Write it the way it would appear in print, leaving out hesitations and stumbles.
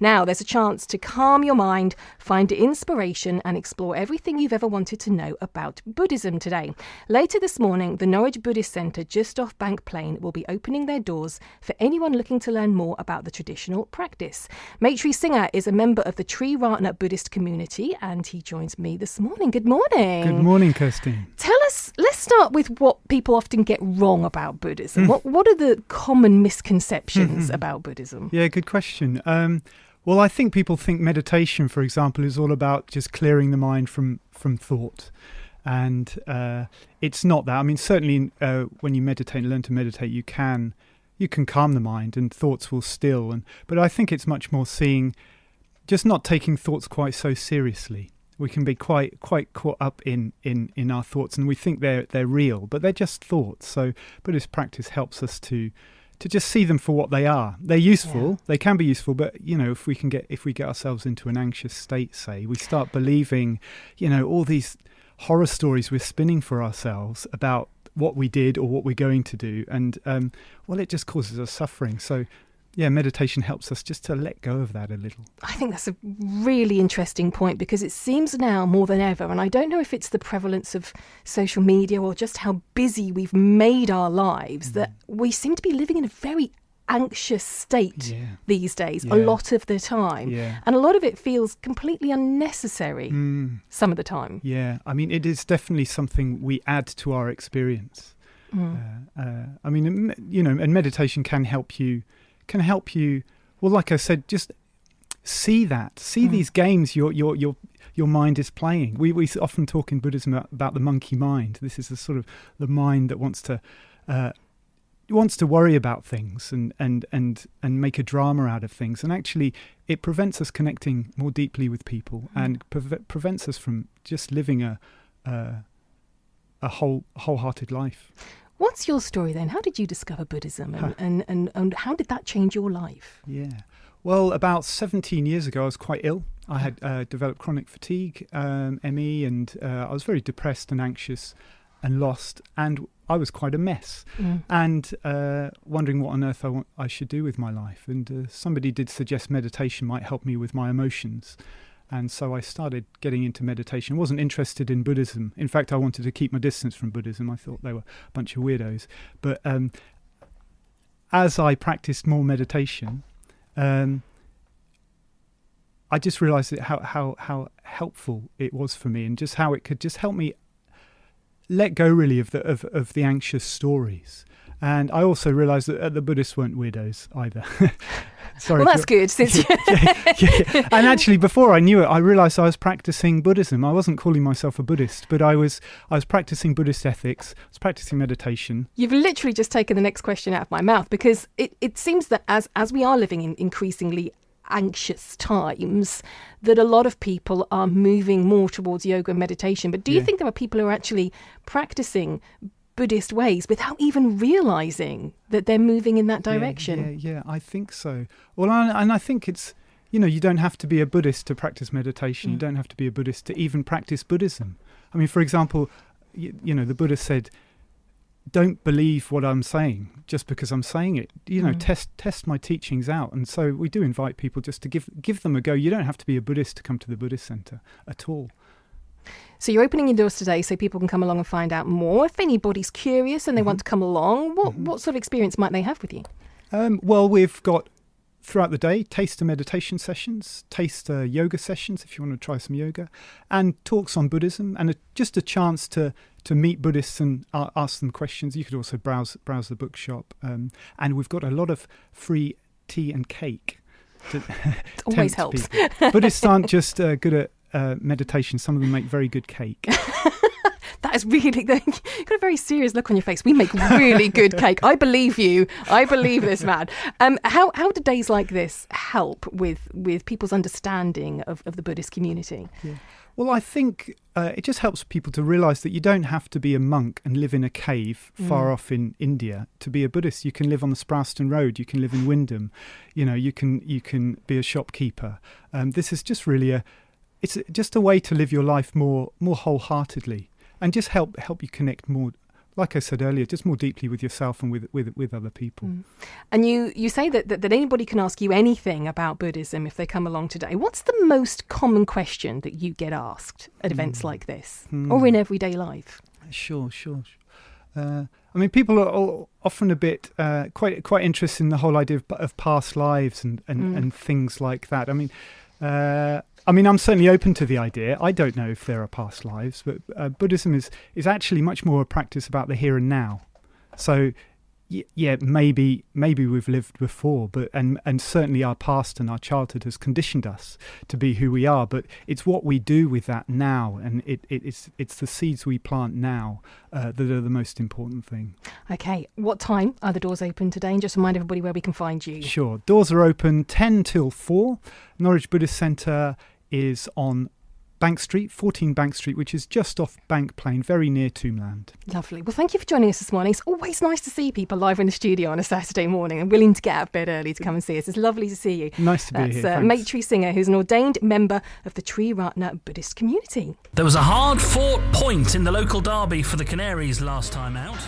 Now, there's a chance to calm your mind, find inspiration and explore everything you've ever wanted to know about Buddhism today. Later this morning, the Norwich Buddhist Centre just off Bank Plain will be opening their doors for anyone looking to learn more about the traditional practice. Maitrisingha is a member of the Tree Ratna Buddhist community and he joins me this morning. Good morning. Good morning, Kirsteen. Tell us, let's start with what people often get wrong about Buddhism. What are the common misconceptions about Buddhism? Yeah, good question. Well, I think people think meditation, for example, is all about just clearing the mind from thought. And it's not that. I mean, certainly when you meditate and learn to meditate, you can calm the mind and thoughts will still. But I think it's much more just not taking thoughts quite so seriously. We can be quite caught up in our thoughts and we think they're real, but they're just thoughts. So Buddhist practice helps us to just see them for what they are. They're useful. They can be useful, but if we get ourselves into an anxious state, say, we start believing, all these horror stories we're spinning for ourselves about what we did or what we're going to do, and it just causes us suffering. So meditation helps us just to let go of that a little. I think that's a really interesting point because it seems now more than ever, and I don't know if it's the prevalence of social media or just how busy we've made our lives, that we seem to be living in a very anxious state these days, a lot of the time. And a lot of it feels completely unnecessary some of the time. Yeah, I mean, it is definitely something we add to our experience. And meditation can help you, well, like I said, just see these games your mind is playing. We often talk in Buddhism about the monkey mind. This is the mind that wants to worry about things and make a drama out of things, and actually it prevents us connecting more deeply with people and prevents us from just living a wholehearted life. What's your story then? How did you discover Buddhism and how did that change your life? Yeah. Well, about 17 years ago, I was quite ill. I had developed chronic fatigue, ME, and I was very depressed and anxious and lost, and I was quite a mess and wondering what on earth I should do with my life. And somebody did suggest meditation might help me with my emotions. And so I started getting into meditation. I wasn't interested in Buddhism. In fact, I wanted to keep my distance from Buddhism. I thought they were a bunch of weirdos. But as I practiced more meditation, I just realised how helpful it was for me, and just how it could just help me let go really of the anxious stories. And I also realised that the Buddhists weren't weirdos either. Sorry. Well, that's good. And actually, before I knew it, I realised I was practicing Buddhism. I wasn't calling myself a Buddhist, but I was practicing Buddhist ethics. I was practicing meditation. You've literally just taken the next question out of my mouth, because it seems that as we are living in increasingly anxious times, that a lot of people are moving more towards yoga and meditation. But do you think there are people who are actually practicing Buddhist ways without even realising that they're moving in that direction? Yeah, I think so. Well, and I think it's, you don't have to be a Buddhist to practice meditation. You don't have to be a Buddhist to even practice Buddhism. I mean, for example, the Buddha said, don't believe what I'm saying just because I'm saying it. Test my teachings out. And so we do invite people just to give them a go. You don't have to be a Buddhist to come to the Buddhist Centre at all. So you're opening your doors today so people can come along and find out more. If anybody's curious and they want to come along, what sort of experience might they have with you? Well, we've got throughout the day taster meditation sessions, taster yoga sessions if you want to try some yoga, and talks on Buddhism, and just a chance to meet Buddhists and ask them questions. You could also browse the bookshop, and we've got a lot of free tea and cake. It always helps. Buddhists aren't just good at meditation. Some of them make very good cake. That is really, you've got a very serious look on your face. We make really good cake. I believe you. I believe this man. How do days like this help with people's understanding of the Buddhist community? Yeah. Well, I think it just helps people to realise that you don't have to be a monk and live in a cave far off in India to be a Buddhist. You can live on the Sprowston Road. You can live in Wyndham. You can be a shopkeeper. This is just really it's just a way to live your life more wholeheartedly, and just help you connect more like I said earlier, just more deeply with yourself and with other people. And you say that anybody can ask you anything about Buddhism if they come along today. What's the most common question that you get asked at events like this or in everyday life? Sure. I mean, people are often a bit quite interested in the whole idea of past lives and things like that. I mean, I'm certainly open to the idea. I don't know if there are past lives, but Buddhism is actually much more a practice about the here and now. So, yeah, maybe we've lived before, but and certainly our past and our childhood has conditioned us to be who we are. But it's what we do with that now, and it's the seeds we plant now that are the most important thing. Okay, what time are the doors open today? And just remind everybody where we can find you. Sure, doors are open 10 till 4. Norwich Buddhist Centre is on Bank Street, 14 Bank Street, which is just off Bank Plain, very near Tombland. Lovely. Well, thank you for joining us this morning. It's always nice to see people live in the studio on a Saturday morning and willing to get out of bed early to come and see us. It's lovely to see you. Nice to be here. That's Maitrisingha, who's an ordained member of the Triratna Buddhist community. There was a hard-fought point in the local derby for the Canaries last time out.